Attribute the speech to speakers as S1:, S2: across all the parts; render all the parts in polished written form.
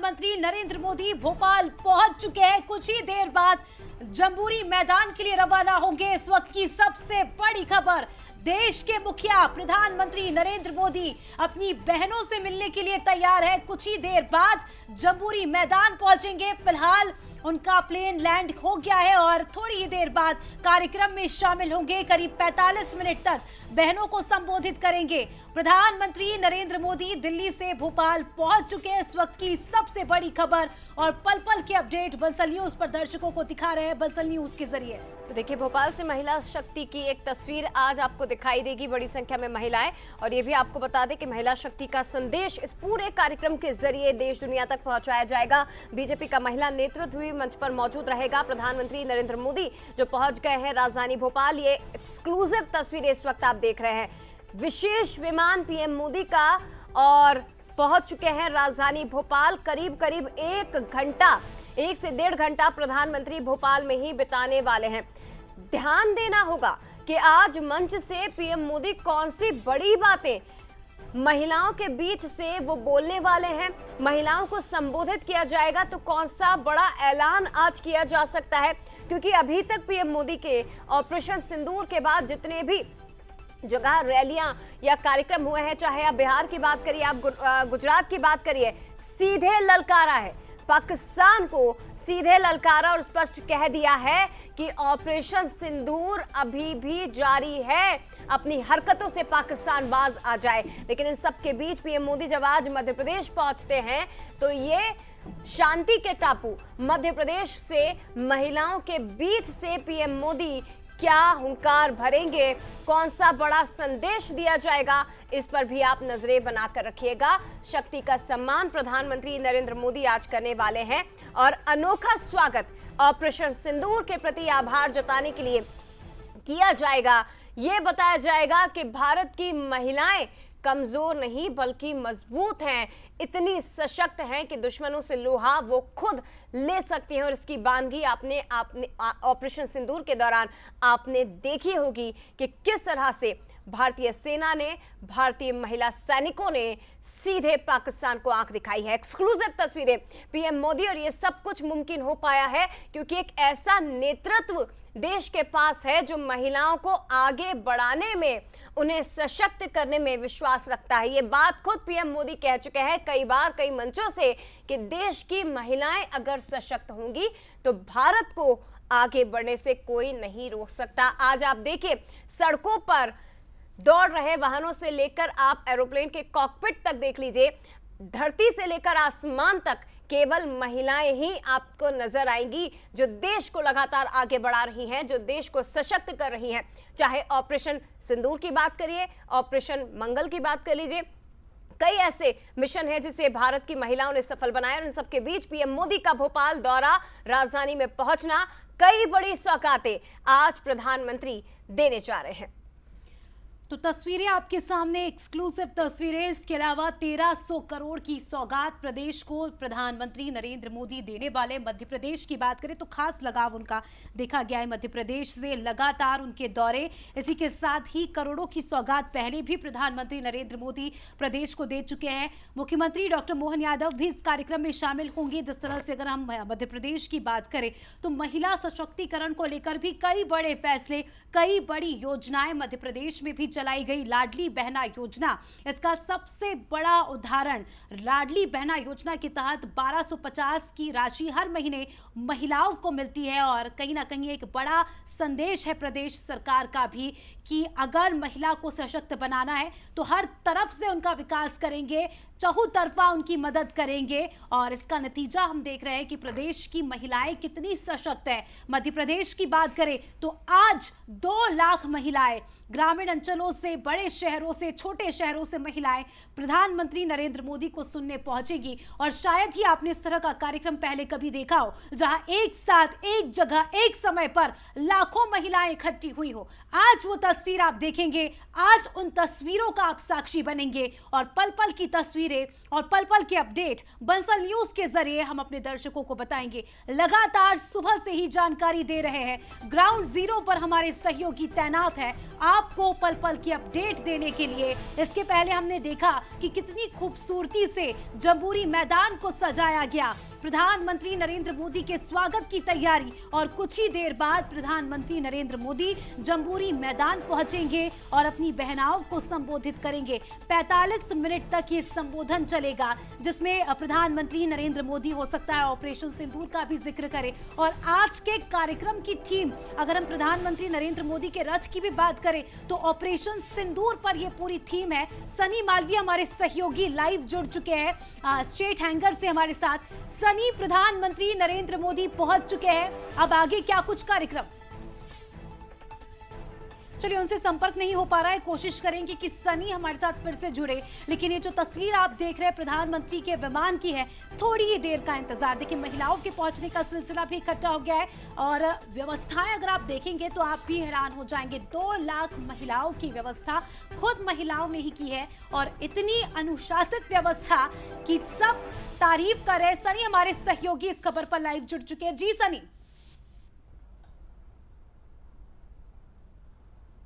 S1: प्रधानमंत्री नरेंद्र मोदी भोपाल पहुंच चुके हैं। कुछ ही देर बाद जम्बूरी मैदान के लिए रवाना होंगे। इस वक्त की सबसे बड़ी खबर, देश के मुखिया प्रधानमंत्री नरेंद्र मोदी अपनी बहनों से मिलने के लिए तैयार है। कुछ ही देर बाद जम्बूरी मैदान पहुंचेंगे। फिलहाल उनका प्लेन लैंड हो गया है और थोड़ी ही देर बाद कार्यक्रम में शामिल होंगे। करीब 45 मिनट तक बहनों को संबोधित करेंगे। प्रधानमंत्री नरेंद्र मोदी दिल्ली से भोपाल पहुंच चुके हैं। इस वक्त की सबसे बड़ी खबर और पल पल के अपडेट बंसल न्यूज पर दर्शकों को दिखा रहे हैं बंसल न्यूज के जरिए।
S2: तो देखिए, भोपाल से महिला शक्ति की एक तस्वीर आज आपको दिखाई देगी। बड़ी संख्या में महिलाएं, और ये भी आपको बता दें कि महिला शक्ति का संदेश इस पूरे कार्यक्रम के जरिए देश दुनिया तक पहुंचाया जाएगा। बीजेपी का महिला नेतृत्व भी मंच पर मौजूद रहेगा। प्रधानमंत्री नरेंद्र मोदी जो पहुंच गए हैं राजधानी भोपाल, ये एक्सक्लूसिव तस्वीरें इस वक्त आप देख रहे हैं। विशेष विमान पीएम मोदी का और पहुंच चुके हैं राजधानी भोपाल। करीब 1 से 1.5 घंटा प्रधानमंत्री भोपाल में ही बिताने वाले हैं। ध्यान देना होगा कि आज मंच से पीएम मोदी कौन सी बड़ी बातें महिलाओं के बीच से वो बोलने वाले हैं, महिलाओं को संबोधित किया जाएगा, तो कौन सा बड़ा ऐलान आज किया जा सकता है। क्योंकि अभी तक पीएम मोदी के ऑपरेशन सिंदूर के बाद जितने भी जगह रैलियां या कार्यक्रम हुए हैं, चाहे आप बिहार की बात करिए, आप गुजरात की बात करिए, सीधे ललकारा है पाकिस्तान को, सीधे ललकारा और स्पष्ट कह दिया है कि ऑपरेशन सिंदूर अभी भी जारी है, अपनी हरकतों से पाकिस्तान बाज आ जाए। लेकिन इन सब के बीच पीएम मोदी जब आज मध्य प्रदेश पहुंचते हैं तो ये शांति के टापू मध्य प्रदेश से महिलाओं के बीच से पीएम मोदी क्या हुंकार भरेंगे, कौन सा बड़ा संदेश दिया जाएगा, इस पर भी आप नजरें बनाकर रखिएगा। शक्ति का सम्मान प्रधानमंत्री नरेंद्र मोदी आज करने वाले हैं और अनोखा स्वागत ऑपरेशन सिंदूर के प्रति आभार जताने के लिए किया जाएगा। ये बताया जाएगा कि भारत की महिलाएं कमजोर नहीं बल्कि मजबूत हैं, इतनी सशक्त हैं कि दुश्मनों से लोहा वो खुद ले सकती हैं। और इसकी बानगी आपने ऑपरेशन सिंदूर के दौरान आपने देखी होगी कि किस तरह से भारतीय सेना ने, भारतीय महिला सैनिकों ने सीधे पाकिस्तान को आंख दिखाई है। एक्सक्लूसिव तस्वीरें पीएम मोदी, और ये सब कुछ मुमकिन हो पाया है क्योंकि एक ऐसा नेतृत्व देश के पास है जो महिलाओं को आगे बढ़ाने में, उन्हें सशक्त करने में विश्वास रखता है। ये बात खुद पीएम मोदी कह चुके हैं कई बार कई मंचों से कि देश की महिलाएं अगर सशक्त होंगी तो भारत को आगे बढ़ने से कोई नहीं रोक सकता। आज आप देखिए, सड़कों पर दौड़ रहे वाहनों से लेकर आप एरोप्लेन के कॉकपिट तक देख लीजिए, धरती से लेकर आसमान तक केवल महिलाएं ही आपको नजर आएंगी जो देश को लगातार आगे बढ़ा रही हैं, जो देश को सशक्त कर रही हैं। चाहे ऑपरेशन सिंदूर की बात करिए, ऑपरेशन मंगल की बात कर लीजिए, कई ऐसे मिशन हैं जिसे भारत की महिलाओं ने सफल बनाया। और इन सबके बीच पीएम मोदी का भोपाल दौरा, राजधानी में पहुंचना, कई बड़ी सौगातें आज प्रधानमंत्री देने जा रहे हैं।
S1: तो तस्वीरें आपके सामने, एक्सक्लूसिव तस्वीरें। इसके अलावा 1300 करोड़ की सौगात प्रदेश को प्रधानमंत्री नरेंद्र मोदी देने वाले। मध्य प्रदेश की बात करें तो खास लगाव उनका देखा गया है मध्य प्रदेश से, लगातार उनके दौरे। इसी के साथ ही करोड़ों की सौगात पहले भी प्रधानमंत्री नरेंद्र मोदी प्रदेश को दे चुके हैं। मुख्यमंत्री डॉक्टर मोहन यादव भी इस कार्यक्रम में शामिल होंगे। जिस तरह से अगर हम मध्य प्रदेश की बात करें तो महिला सशक्तिकरण को लेकर भी कई बड़े फैसले, कई बड़ी योजनाएं मध्य प्रदेश में भी चलाई गई। लाडली बहना योजना इसका सबसे बड़ा उदाहरण। लाडली बहना योजना के तहत 1250 की राशि हर महीने महिलाओं को मिलती है और कहीं ना कहीं एक बड़ा संदेश है प्रदेश सरकार का भी कि अगर महिला को सशक्त बनाना है तो हर तरफ से उनका विकास करेंगे, चहुतरफा उनकी मदद करेंगे। और इसका नतीजा हम देख रहे हैं कि प्रदेश की महिलाएं कितनी सशक्त है। मध्य प्रदेश की बात करें तो आज 2 लाख महिलाएं ग्रामीण अंचलों से, बड़े शहरों से, छोटे शहरों से महिलाएं प्रधानमंत्री नरेंद्र मोदी को सुनने पहुंचेगी। और शायद ही आपने इस तरह का कार्यक्रम पहले कभी देखा हो जहां एक साथ, एक जगह, एक समय पर लाखों महिलाएं इकट्ठी हुई हो। आज वो तस्वीर आप देखेंगे, आज उन तस्वीरों का आप साक्षी बनेंगे और पल पल की तस्वीर तस्वीरें और पल पल के अपडेट बंसल न्यूज के जरिए हम अपने दर्शकों को बताएंगे। लगातार सुबह से ही जानकारी दे रहे हैं, ग्राउंड जीरो पर हमारे सहयोगी तैनात है आपको पल पल की अपडेट देने के लिए। इसके पहले हमने देखा कि कितनी खूबसूरती से जम्बूरी मैदान को सजाया गया, प्रधानमंत्री नरेंद्र मोदी के स्वागत की तैयारी, और कुछ ही देर बाद प्रधानमंत्री नरेंद्र मोदी जम्बूरी मैदान पहुंचेंगे और अपनी बहनाओं को संबोधित करेंगे। 45 मिनट तक ये संबोधन चलेगा, जिसमें प्रधानमंत्री नरेंद्र मोदी हो सकता है ऑपरेशन सिंदूर का भी जिक्र करें। और आज के कार्यक्रम की थीम, अगर हम प्रधानमंत्री नरेंद्र मोदी के रथ की भी बात करें तो ऑपरेशन सिंदूर पर यह पूरी थीम है। सनी मालवीय हमारे सहयोगी लाइव जुड़ चुके हैं स्ट्रेट हैंगर से हमारे साथ। सनी, प्रधानमंत्री नरेंद्र मोदी पहुंच चुके हैं, अब आगे क्या कुछ कार्यक्रम? चलिए, उनसे संपर्क नहीं हो पा रहा है, कोशिश करेंगे कि सनी हमारे साथ फिर से जुड़े। लेकिन ये जो तस्वीर आप देख रहे हैं प्रधानमंत्री के विमान की है, थोड़ी ही देर का इंतजार। देखिए, महिलाओं के पहुंचने का सिलसिला भी इकट्ठा हो गया है और व्यवस्थाएं अगर आप देखेंगे तो आप भी हैरान हो जाएंगे। 2 लाख महिलाओं की व्यवस्था खुद महिलाओं ने ही की है और इतनी अनुशासित व्यवस्था कि सब तारीफ कर रहे हैं। सनी हमारे सहयोगी इस खबर पर लाइव जुड़ चुके हैं। जी सनी।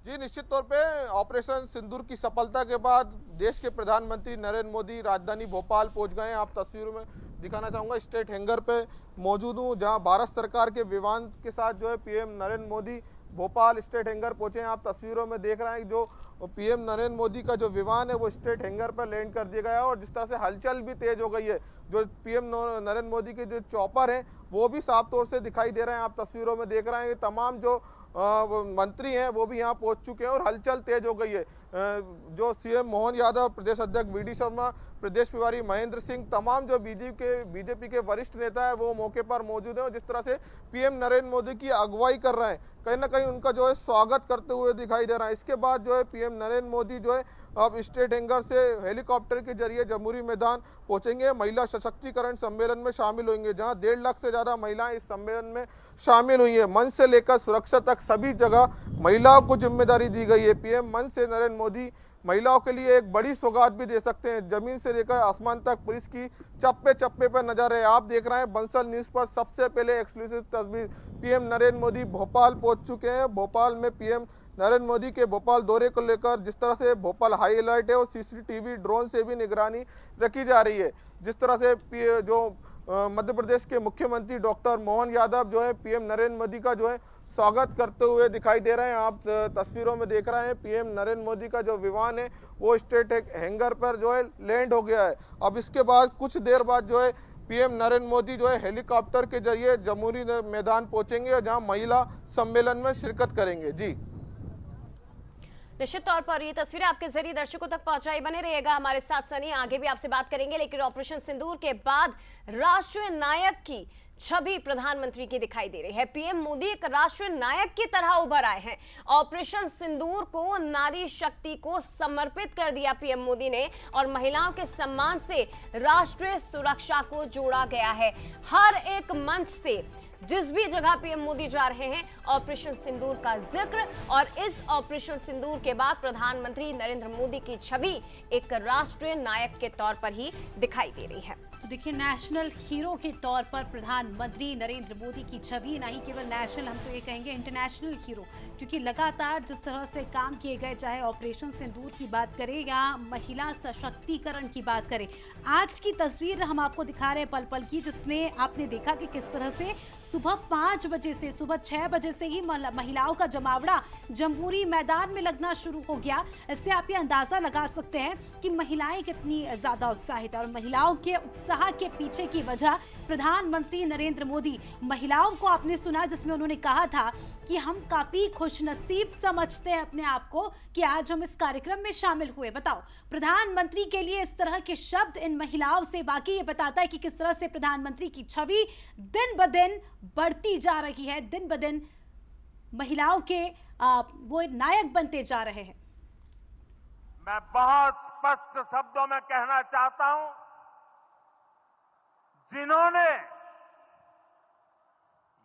S3: जी, निश्चित तौर पे ऑपरेशन सिंदूर की सफलता के बाद देश के प्रधानमंत्री नरेंद्र मोदी राजधानी भोपाल पहुंच गए हैं। आप तस्वीरों में दिखाना चाहूंगा, स्टेट हैंगर पे मौजूद हूं, जहां भारत सरकार के विमान के साथ जो है PM Narendra Modi Bhopal state hangar पहुंचे हैं। आप तस्वीरों में देख रहे हैं जो पीएम नरेंद्र मोदी का जो विमान है वो स्टेट हैंगर पर लैंड कर दिया गया है और जिस तरह से हलचल भी तेज हो गई है, जो पीएम नरेंद्र मोदी के जो चॉपर हैं वो भी साफ तौर से दिखाई दे रहे हैं। आप तस्वीरों में देख रहे हैं तमाम जो मंत्री हैं वो भी यहाँ पहुंच चुके हैं और हलचल तेज हो गई है। जो सीएम मोहन यादव, प्रदेश अध्यक्ष वीडी शर्मा, प्रदेश प्रभारी महेंद्र सिंह, तमाम जो बीजेपी के वरिष्ठ नेता है वो मौके पर मौजूद हैं और जिस तरह से पीएम नरेंद्र मोदी की अगुवाई कर रहे हैं, कहीं ना कहीं उनका जो है स्वागत करते हुए दिखाई दे रहा है। इसके बाद जो है पीएम नरेंद्र मोदी जो है अब स्टेट हैंगर से हेलीकॉप्टर के जरिए जम्बूरी मैदान पहुंचेंगे, महिला सशक्तिकरण सम्मेलन में शामिल होंगे, जहां 1.5 लाख से ज्यादा महिलाएं इस सम्मेलन में शामिल हुई है। मंच से लेकर सुरक्षा तक सभी जगह महिलाओं को जिम्मेदारी दी गई है। पीएम मंच से नरेंद्र मोदी महिलाओं के लिए एक बड़ी सौगात भी दे सकते हैं। जमीन से लेकर आसमान तक पुलिस की चप्पे चप्पे पर नजर है। आप देख रहे हैं बंसल न्यूज पर सबसे पहले एक्सक्लूसिव तस्वीर। पीएम नरेंद्र मोदी भोपाल पहुंच चुके हैं। भोपाल में पीएम नरेंद्र मोदी के भोपाल दौरे को लेकर जिस तरह से भोपाल हाई अलर्ट है और सीसीटीवी ड्रोन से भी निगरानी रखी जा रही है। जिस तरह से जो मध्य प्रदेश के मुख्यमंत्री डॉक्टर मोहन यादव जो है पीएम नरेंद्र मोदी का जो है स्वागत करते हुए दिखाई दे रहे हैं। आप तस्वीरों में देख रहे हैं पीएम नरेंद्र मोदी का जो विमान है वो स्टेट हैंगर पर जो है लैंड हो गया है। अब इसके बाद कुछ देर बाद जो है पीएम नरेंद्र मोदी जो है हेलीकॉप्टर के जरिए जम्बूरी मैदान पहुंचेंगे और जहां महिला सम्मेलन में शिरकत करेंगे। जी,
S2: निश्चित तौर पर ये तस्वीरें आपके जरिए दर्शकों तक पहुंचाई, बने रहिएगा हमारे साथ सनी, आगे भी आपसे बात करेंगे। लेकिन ऑपरेशन सिंदूर के बाद राष्ट्रीय नायक की छवि प्रधानमंत्री की दिखाई दे रही है। पीएम मोदी एक राष्ट्रीय नायक की तरह उभर आए हैं। ऑपरेशन सिंदूर को नारी शक्ति को समर्पित कर दिया पीएम मोदी ने और महिलाओं के सम्मान से राष्ट्रीय सुरक्षा को जोड़ा गया है। हर एक मंच से जिस भी जगह पीएम मोदी जा रहे हैं ऑपरेशन सिंदूर का जिक्र, और इस ऑपरेशन सिंदूर के बाद प्रधानमंत्री नरेंद्र मोदी की छवि एक राष्ट्रीय नायक के तौर पर ही दिखाई दे रही है।
S1: देखिए, नेशनल हीरो के तौर पर प्रधानमंत्री नरेंद्र मोदी की छवि, ना ही केवल नेशनल, हम तो ये कहेंगे इंटरनेशनल हीरो, क्योंकि लगातार जिस तरह से काम किए गए, चाहे ऑपरेशन सिंदूर की बात करें या महिला सशक्तिकरण की बात करें। आज की तस्वीर हम आपको दिखा रहे हैं पल पल की, जिसमें आपने देखा कि किस तरह से सुबह 5 बजे से सुबह 6 बजे से ही महिलाओं का जमावड़ा जम्बूरी मैदान में लगना शुरू हो गया। इससे आप ये अंदाजा लगा सकते हैं कि महिलाएं कितनी ज्यादा उत्साहित है और महिलाओं के उत्साह के पीछे की वजह प्रधानमंत्री नरेंद्र मोदी। महिलाओं को आपने सुना जिसमें उन्होंने कहा था कि हम काफी खुशनसीब समझते हैं अपने आप को कि आज हम इस कार्यक्रम में शामिल हुए। बताओ, प्रधानमंत्री के लिए इस तरह के शब्द इन महिलाओं से वाकई ये बताता है कि किस तरह से प्रधानमंत्री की छवि दिन ब दिन बढ़ती जा रही है, दिन ब दिन महिलाओं के वो नायक बनते जा रहे हैं।
S4: मैं बहुत स्पष्ट शब्दों में कहना चाहता हूं, जिन्होंने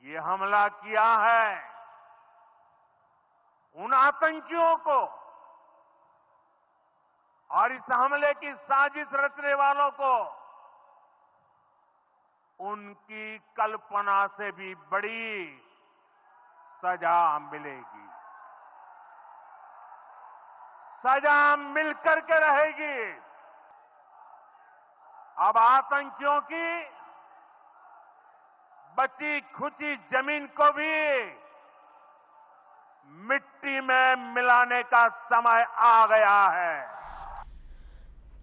S4: ये हमला किया है उन आतंकियों को और इस हमले की साजिश रचने वालों को उनकी कल्पना से भी बड़ी सजा मिलेगी। सजा मिलकर के रहेगी। अब आतंकियों की बची खुची जमीन को भी मिट्टी में मिलाने का समय आ गया है।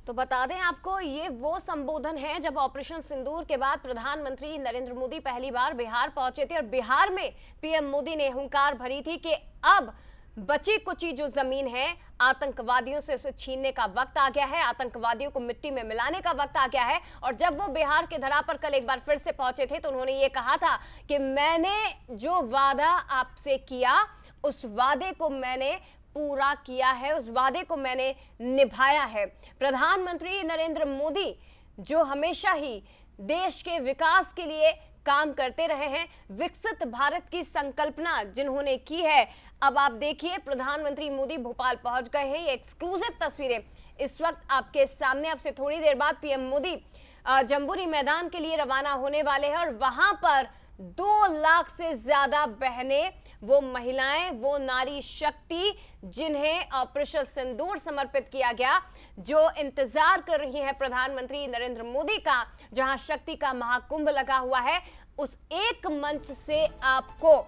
S2: तो बता दें आपको, ये वो संबोधन है जब ऑपरेशन सिंदूर के बाद प्रधानमंत्री नरेंद्र मोदी पहली बार बिहार पहुंचे थे और बिहार में पीएम मोदी ने हुंकार भरी थी कि अब बची कुची जो जमीन है आतंकवादियों से उसे छीनने का वक्त आ गया है, आतंकवादियों को मिट्टी में मिलाने का वक्त आ गया है। और जब वो बिहार के धरा पर कल एक बार फिर से पहुंचे थे तो उन्होंने ये कहा था कि मैंने जो वादा आपसे किया उस वादे को मैंने पूरा किया है, उस वादे को मैंने निभाया है। प्रधानमंत्री नरेंद्र मोदी जो हमेशा ही देश के विकास के लिए काम करते रहे हैं, विकसित भारत की संकल्पना जिन्होंने की है, अब आप देखिए प्रधानमंत्री मोदी भोपाल पहुंच गए हैं। ये एक्सक्लूसिव तस्वीरें इस वक्त आपके सामने। अब से थोड़ी देर बाद पीएम मोदी जम्बूरी मैदान के लिए रवाना होने वाले हैं और वहां पर 2 लाख से ज्यादा बहनें, वो महिलाएं, वो नारी शक्ति जिन्हें ऑपरेशन सिंदूर समर्पित किया गया, जो इंतजार कर रही हैं प्रधानमंत्री नरेंद्र मोदी का, जहां शक्ति का महाकुंभ लगा हुआ है, उस एक मंच से आपको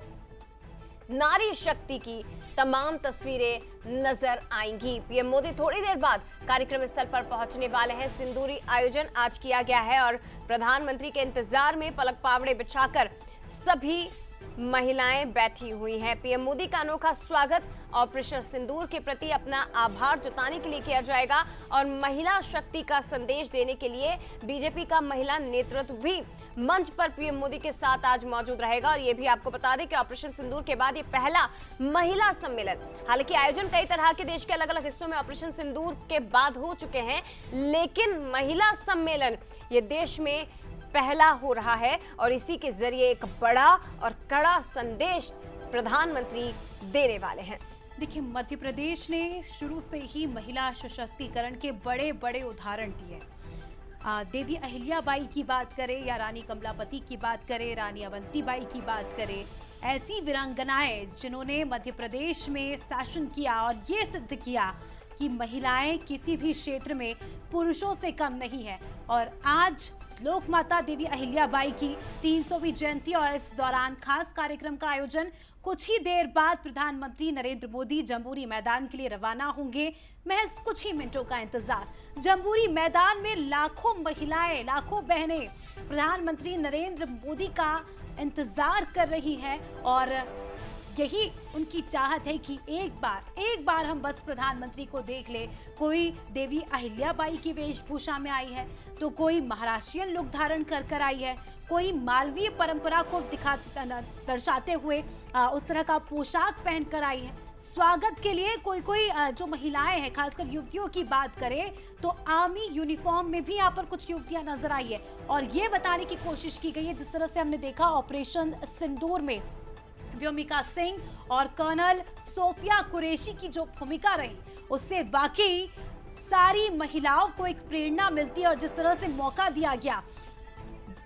S2: नारी शक्ति की तमाम तस्वीरें नजर आएंगी। पीएम मोदी थोड़ी देर बाद कार्यक्रम स्थल पर पहुंचने वाले हैं। सिंदूरी आयोजन आज किया गया है और प्रधानमंत्री के इंतजार में पलक पावड़े बिछाकर सभी महिलाएं बैठी हुई हैं। पीएम मोदी का अनोखा स्वागत ऑपरेशन सिंदूर के प्रति अपना आभार जताने के लिए किया जाएगा और महिला शक्ति का संदेश देने के लिए बीजेपी का महिला नेतृत्व भी मंच पर पीएम मोदी के साथ आज मौजूद रहेगा। और ये भी आपको बता दें कि ऑपरेशन सिंदूर के बाद ये पहला महिला सम्मेलन, हालांकि आयोजन कई तरह के देश के अलग अलग हिस्सों में ऑपरेशन सिंदूर के बाद हो चुके हैं, लेकिन महिला सम्मेलन ये देश में पहला हो रहा है और इसी के जरिए एक बड़ा और कड़ा संदेश प्रधानमंत्री देने वाले हैं।
S1: देखिए, मध्य प्रदेश ने शुरू से ही महिला सशक्तिकरण के बड़े बड़े उदाहरण दिए। देवी अहिल्याबाई की बात करें या रानी कमलापति की बात करें, रानी अवंतीबाई की बात करें, ऐसी वीरांगनाएं जिन्होंने मध्य प्रदेश में शासन किया और ये सिद्ध किया कि महिलाएं किसी भी क्षेत्र में पुरुषों से कम नहीं है। और आज लोक माता देवी अहिल्याबाई की 300वीं जयंती और इस दौरान खास कार्यक्रम का आयोजन। कुछ ही देर बाद प्रधानमंत्री नरेंद्र मोदी जम्बूरी मैदान के लिए रवाना होंगे। महज कुछ ही मिनटों का इंतजार। जम्बूरी मैदान में लाखों महिलाएं, लाखों बहनें प्रधानमंत्री नरेंद्र मोदी का इंतजार कर रही हैं और यही उनकी चाहत है कि एक बार हम बस प्रधानमंत्री को देख ले। कोई देवी अहिल्याबाई की वेशभूषा में आई है, तो कोई महाराष्ट्रियन लुक धारण कर आई है, कोई मालवीय परंपरा को दर्शाते हुए उस तरह का पोशाक पहनकर आई है। स्वागत के लिए कोई जो महिलाएं हैं, खासकर युवतियों की बात करें तो आर्मी यूनिफॉर्म में भी यहाँ पर कुछ युवतियां नजर आई है और ये बताने की कोशिश की गई है, जिस तरह से हमने देखा ऑपरेशन सिंदूर में व्योमिका सिंह और कर्नल सोफिया कुरैशी की जो भूमिका रही, उससे वाकई सारी महिलाओं को एक प्रेरणा मिलती है। और जिस तरह से मौका दिया गया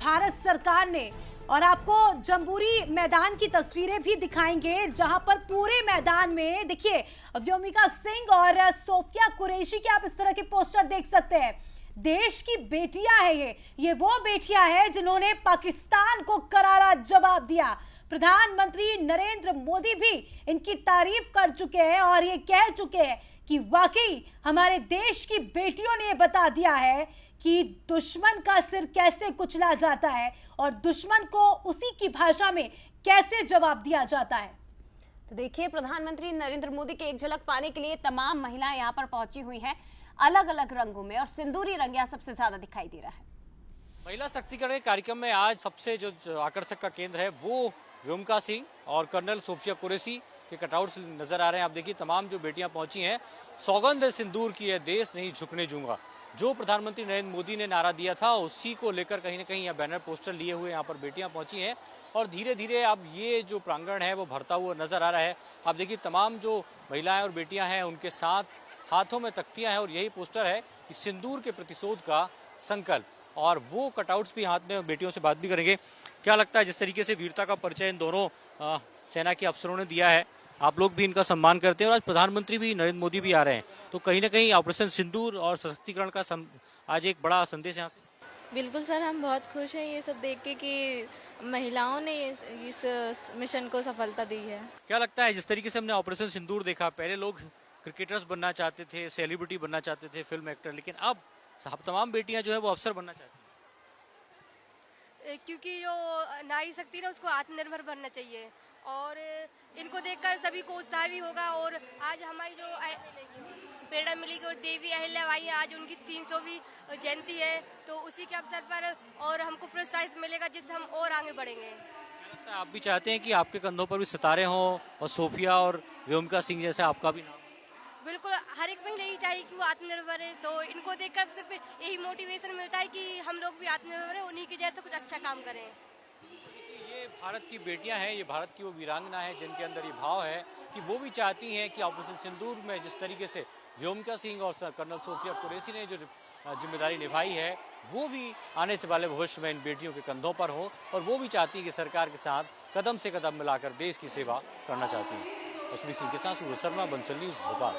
S1: भारत सरकार ने, और आपको जम्बूरी मैदान की तस्वीरें भी दिखाएंगे जहां पर पूरे मैदान में देखिए व्योमिका सिंह और सोफिया कुरैशी के आप इस तरह के पोस्टर देख सकते हैं। देश की बेटियां हैं ये वो बेटियां हैं जिन्होंने पाकिस्तान को करारा जवाब दिया। प्रधानमंत्री नरेंद्र मोदी भी इनकी तारीफ कर चुके हैं और ये कह चुके हैं कि वाकई हमारे देश की बेटियों ने बता दिया है कि दुश्मन का सिर कैसे कुचला जाता है और दुश्मन को उसी की भाषा में कैसे जवाब दिया जाता है।
S2: तो देखिए, प्रधानमंत्री नरेंद्र मोदी की एक झलक पाने के लिए तमाम महिलाएं यहाँ पर पहुंची हुई हैं, अलग अलग रंगों में, और सिंदूरी रंग यहाँ सबसे ज्यादा दिखाई दे रहा है।
S5: महिला शक्तिकरण के कार्यक्रम में आज सबसे जो आकर्षक का केंद्र है वो व्योमिका सिंह और कर्नल सोफिया कुरैशी के कटआउट्स नजर आ रहे हैं। आप देखिए, तमाम जो बेटियां पहुंची हैं, सौगंध है सिंदूर की है, देश नहीं झुकने दूंगा। जो प्रधानमंत्री नरेंद्र मोदी ने नारा दिया था उसी को लेकर कहीं ना कहीं यहाँ बैनर पोस्टर लिए हुए यहाँ पर बेटियां पहुंची हैं और धीरे धीरे अब ये जो प्रांगण है वो भरता हुआ नजर आ रहा है। आप देखिए, तमाम जो महिलाएं और बेटियां हैं उनके साथ हाथों में तख्तियां हैं और यही पोस्टर है कि सिंदूर के प्रतिशोध का संकल्प, और वो कटआउट्स भी हाथ में। बेटियों से बात भी करेंगे। क्या लगता है जिस तरीके से वीरता का परिचय इन दोनों सेना के अफसरों ने दिया है, आप लोग भी इनका सम्मान करते हैं और आज प्रधानमंत्री भी नरेंद्र मोदी भी आ रहे हैं, तो कहीं ना कहीं ऑपरेशन सिंदूर और सशक्तिकरण का आज एक बड़ा संदेश यहाँ से।
S6: बिल्कुल सर, हम बहुत खुश हैं ये सब देख के कि महिलाओं ने इस मिशन को सफलता दी है।
S5: क्या लगता है जिस तरीके से हमने ऑपरेशन सिंदूर देखा, पहले लोग क्रिकेटर्स बनना चाहते थे, सेलिब्रिटी बनना चाहते थे, फिल्म एक्टर, लेकिन अब तमाम बेटियां जो है वो अफसर बनना चाहती हैं।
S7: क्योंकि जो नारी शक्ति है उसको आत्मनिर्भर बनना चाहिए और इनको देखकर सभी को उत्साह भी होगा। और आज हमारी जो प्रेरणा मिलेगी और देवी अहिल्याबाई है, आज उनकी 300वीं जयंती है, तो उसी के अवसर पर और हमको प्रोत्साहित मिलेगा जिससे हम और आगे बढ़ेंगे।
S5: आप भी चाहते हैं कि आपके कंधों पर भी सितारे हों और सोफिया और व्योमिका सिंह जैसे आपका भी नाम?
S7: बिल्कुल, हर एक महिला यही चाहिए कि वो आत्मनिर्भर है, तो इनको देखकर सिर्फ यही मोटिवेशन मिलता है कि हम लोग भी आत्मनिर्भर है, उन्हीं के जैसे कुछ अच्छा काम करें।
S5: ये भारत की बेटियां हैं, ये भारत की वो वीरांगना है जिनके अंदर ये भाव है कि वो भी चाहती हैं कि ऑपरेशन सिंदूर में जिस तरीके से व्योमिका सिंह और कर्नल सोफिया कुरैशी ने जो जिम्मेदारी निभाई है, वो भी आने से वाले भविष्य में इन बेटियों के कंधों पर हो, और वो भी चाहती है कि सरकार के साथ कदम से कदम मिलाकर देश की सेवा करना चाहती हैं। अश्विनी सिंह के साथ सूरज शर्मा, बंसल न्यूज, भोपाल।